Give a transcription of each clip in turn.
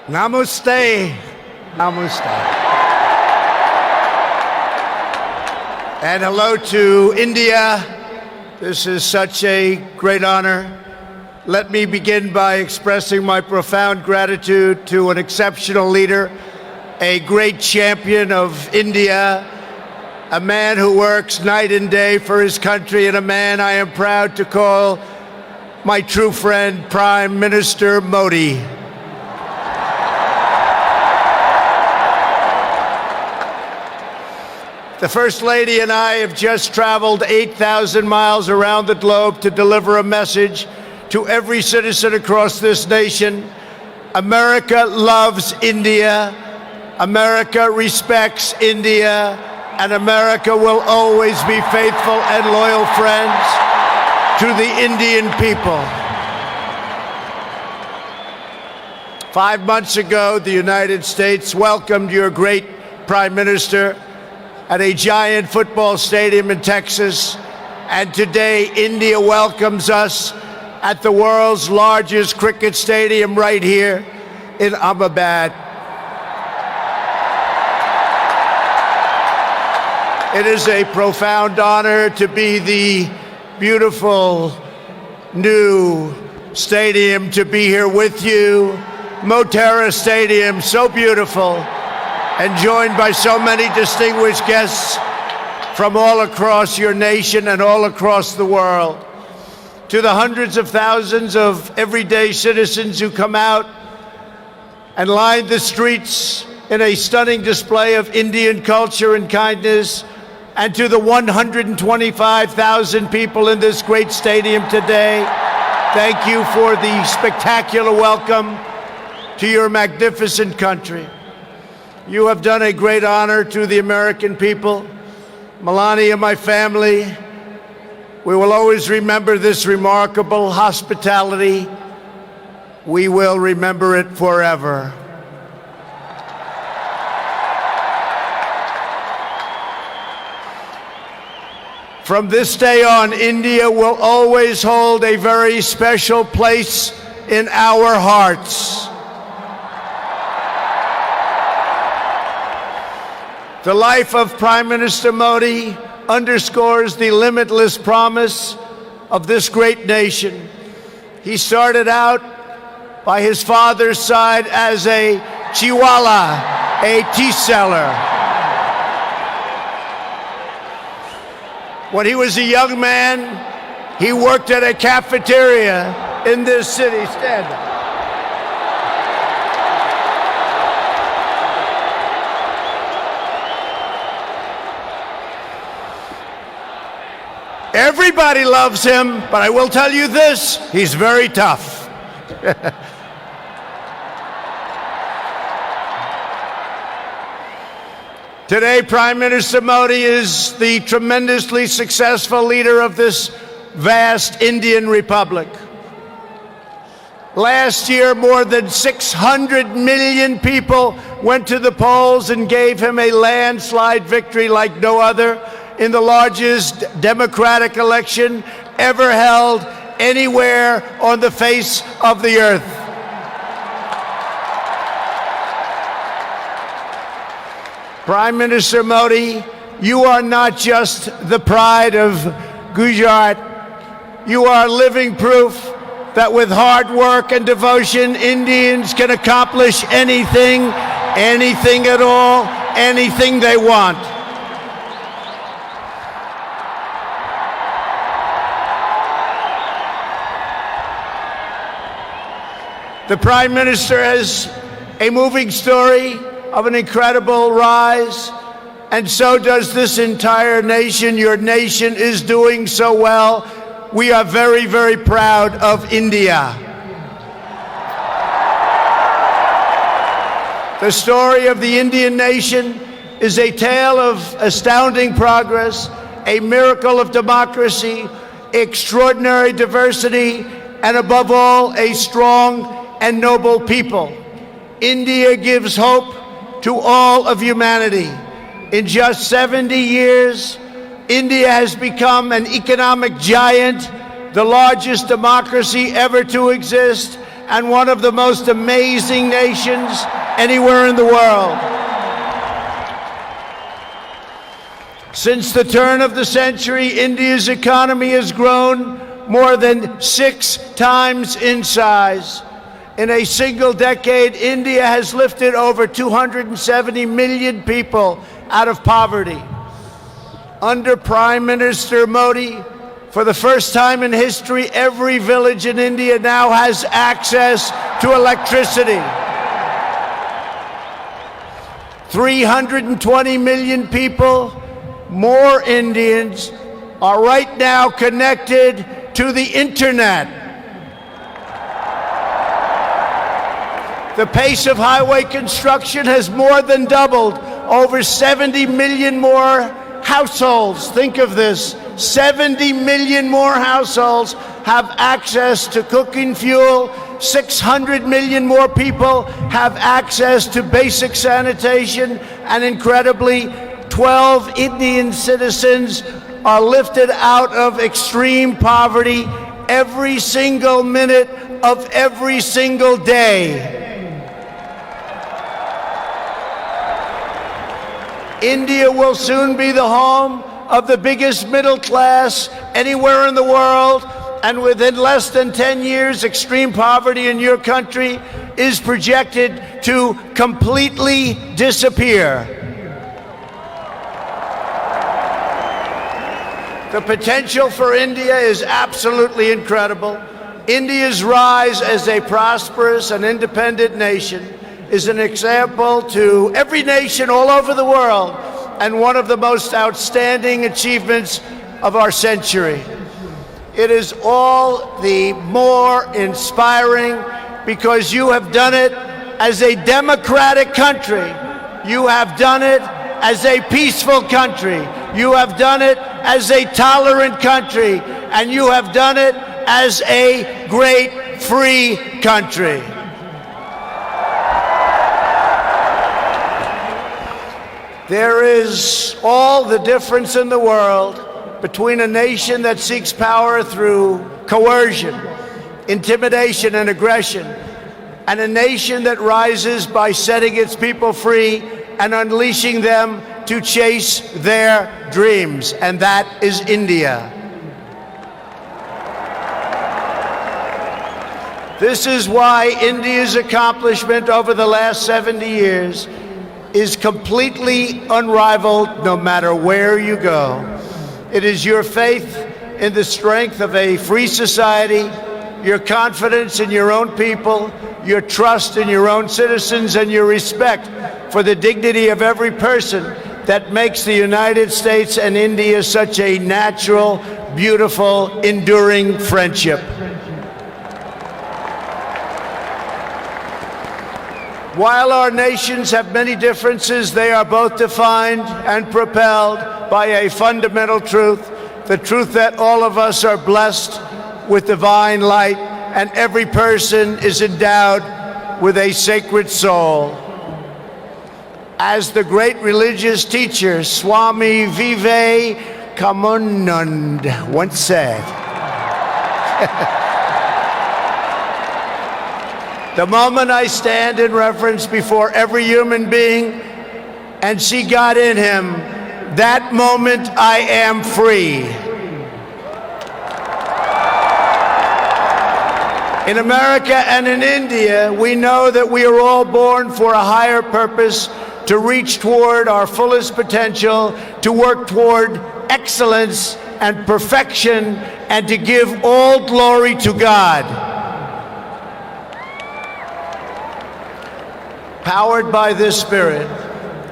Namaste. Namaste. And hello to India. This is such a great honor. Let me begin by expressing my profound gratitude to an exceptional leader, a great champion of India, a man who works night and day for his country, and a man I am proud to call my true friend, Prime Minister Modi. The First Lady and I have just traveled 8,000 miles around the globe to deliver a message to every citizen across this nation. America loves India, America respects India, and America will always be faithful and loyal friends to the Indian people. 5 months ago, the United States welcomed your great Prime Minister at a giant football stadium in Texas, and today India welcomes us at the world's largest cricket stadium right here in Ahmedabad. It is a profound honor to be the beautiful new stadium, to be here with you. Motera Stadium, so beautiful, and joined by so many distinguished guests from all across your nation and all across the world. To the hundreds of thousands of everyday citizens who come out and line the streets in a stunning display of Indian culture and kindness, and to the 125,000 people in this great stadium today, thank you for the spectacular welcome to your magnificent country. You have done a great honor to the American people. Melania, my family, we will always remember this remarkable hospitality. We will remember it forever. From this day on, India will always hold a very special place in our hearts. The life of Prime Minister Modi underscores the limitless promise of this great nation. He started out by his father's side as a chiwala, a tea seller. When he was a young man, he worked at a cafeteria in this city. Stand up. Everybody loves him, but I will tell you this, he's very tough. Today, Prime Minister Modi is the tremendously successful leader of this vast Indian Republic. Last year, more than 600 million people went to the polls and gave him a landslide victory like no other in the largest democratic election ever held anywhere on the face of the earth. Prime Minister Modi, you are not just the pride of Gujarat. You are living proof that with hard work and devotion, Indians can accomplish anything, anything at all, anything they want. The Prime Minister has a moving story of an incredible rise, and so does this entire nation. Your nation is doing so well. We are very, very proud of India. The story of the Indian nation is a tale of astounding progress, a miracle of democracy, extraordinary diversity, and above all, a strong and noble people. India gives hope to all of humanity. In just 70 years, India has become an economic giant, the largest democracy ever to exist, and one of the most amazing nations anywhere in the world. Since the turn of the century, India's economy has grown more than 6 times in size. In a single decade, India has lifted over 270 million people out of poverty. Under Prime Minister Modi, for the first time in history, every village in India now has access to electricity. 320 million people, more Indians, are right now connected to the internet. The pace of highway construction has more than doubled. Over 70 million more households, think of this, 70 million more households have access to cooking fuel. 600 million more people have access to basic sanitation. And incredibly, 12 Indian citizens are lifted out of extreme poverty every single minute of every single day. India will soon be the home of the biggest middle class anywhere in the world, and within less than 10 years, extreme poverty in your country is projected to completely disappear. The potential for India is absolutely incredible. India's rise as a prosperous and independent nation is an example to every nation all over the world, and one of the most outstanding achievements of our century. It is all the more inspiring because you have done it as a democratic country. You have done it as a peaceful country. You have done it as a tolerant country. And you have done it as a great free country. There is all the difference in the world between a nation that seeks power through coercion, intimidation, and aggression, and a nation that rises by setting its people free and unleashing them to chase their dreams, and that is India. This is why India's accomplishment over the last 70 years is completely unrivaled no matter where you go. It is your faith in the strength of a free society, your confidence in your own people, your trust in your own citizens, and your respect for the dignity of every person that makes the United States and India such a natural, beautiful, enduring friendship. While our nations have many differences, they are both defined and propelled by a fundamental truth, the truth that all of us are blessed with divine light and every person is endowed with a sacred soul. As the great religious teacher Swami Vivekananda once said, the moment I stand in reverence before every human being and see God in him, that moment I am free. In America and in India, we know that we are all born for a higher purpose, to reach toward our fullest potential, to work toward excellence and perfection, and to give all glory to God. Powered by this spirit,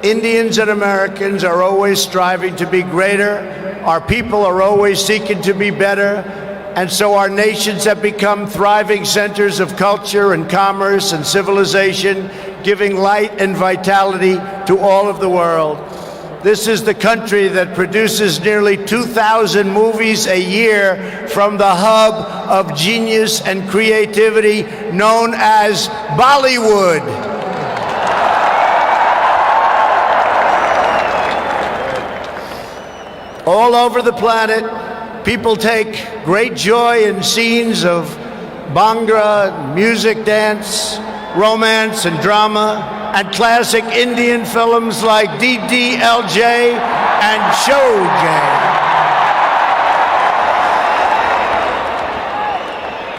Indians and Americans are always striving to be greater. Our people are always seeking to be better. And so our nations have become thriving centers of culture and commerce and civilization, giving light and vitality to all of the world. This is the country that produces nearly 2,000 movies a year from the hub of genius and creativity known as Bollywood. All over the planet, people take great joy in scenes of Bhangra, music, dance, romance, and drama, and classic Indian films like DDLJ and Showjay.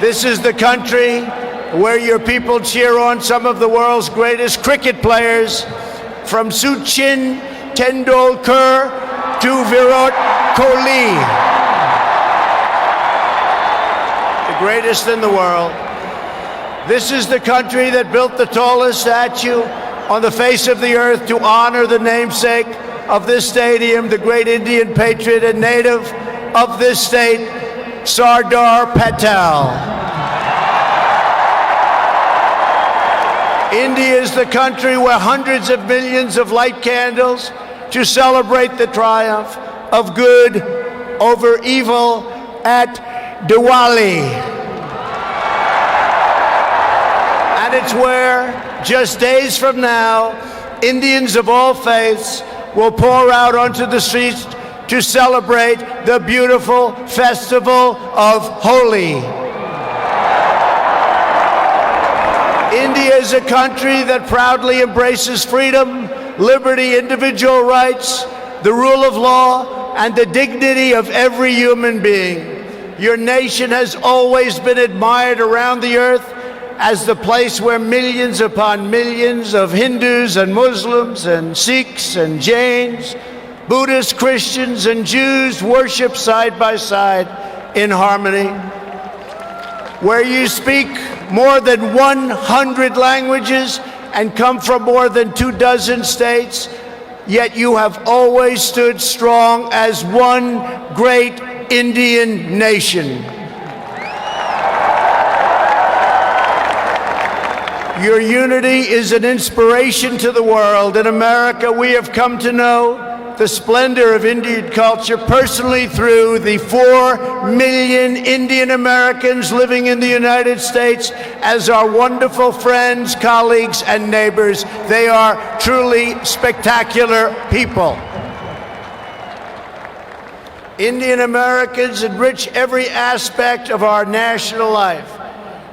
This is the country where your people cheer on some of the world's greatest cricket players, from Sachin Tendulkar to Virat Kohli, the greatest in the world. This is the country that built the tallest statue on the face of the earth to honor the namesake of this stadium, the great Indian patriot and native of this state, Sardar Patel. India is the country where hundreds of millions of light candles to celebrate the triumph of good over evil at Diwali. And it's where, just days from now, Indians of all faiths will pour out onto the streets to celebrate the beautiful festival of Holi. India is a country that proudly embraces freedom, liberty, individual rights, the rule of law, and the dignity of every human being. Your nation has always been admired around the earth as the place where millions upon millions of Hindus and Muslims and Sikhs and Jains, Buddhists, Christians, and Jews worship side by side in harmony, where you speak more than 100 languages and come from more than 24 states, yet you have always stood strong as one great Indian nation. Your unity is an inspiration to the world. In America, we have come to know the splendor of Indian culture personally through the 4 million Indian Americans living in the United States as our wonderful friends, colleagues, and neighbors. They are truly spectacular people. Indian Americans enrich every aspect of our national life.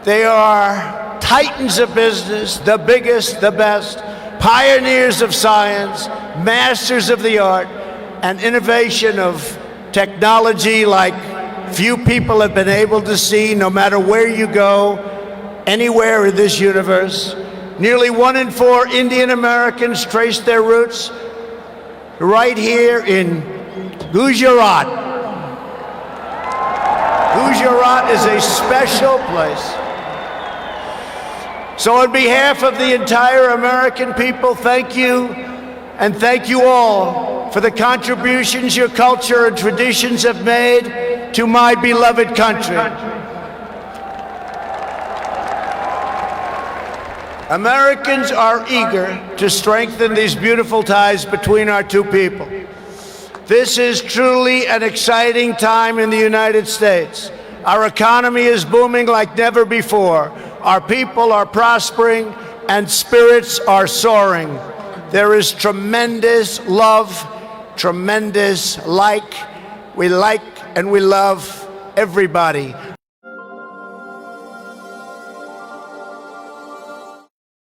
They are titans of business, the biggest, the best, pioneers of science, masters of the art, and innovation of technology like few people have been able to see, no matter where you go, anywhere in this universe. Nearly 1 in 4 Indian Americans trace their roots right here in Gujarat. Gujarat is a special place. So on behalf of the entire American people, thank you, and thank you all for the contributions your culture and traditions have made to my beloved country. Americans are eager to strengthen these beautiful ties between our two people. This is truly an exciting time in the United States. Our economy is booming like never before. Our people are prospering and spirits are soaring. There is tremendous love, tremendous like. We like and we love everybody.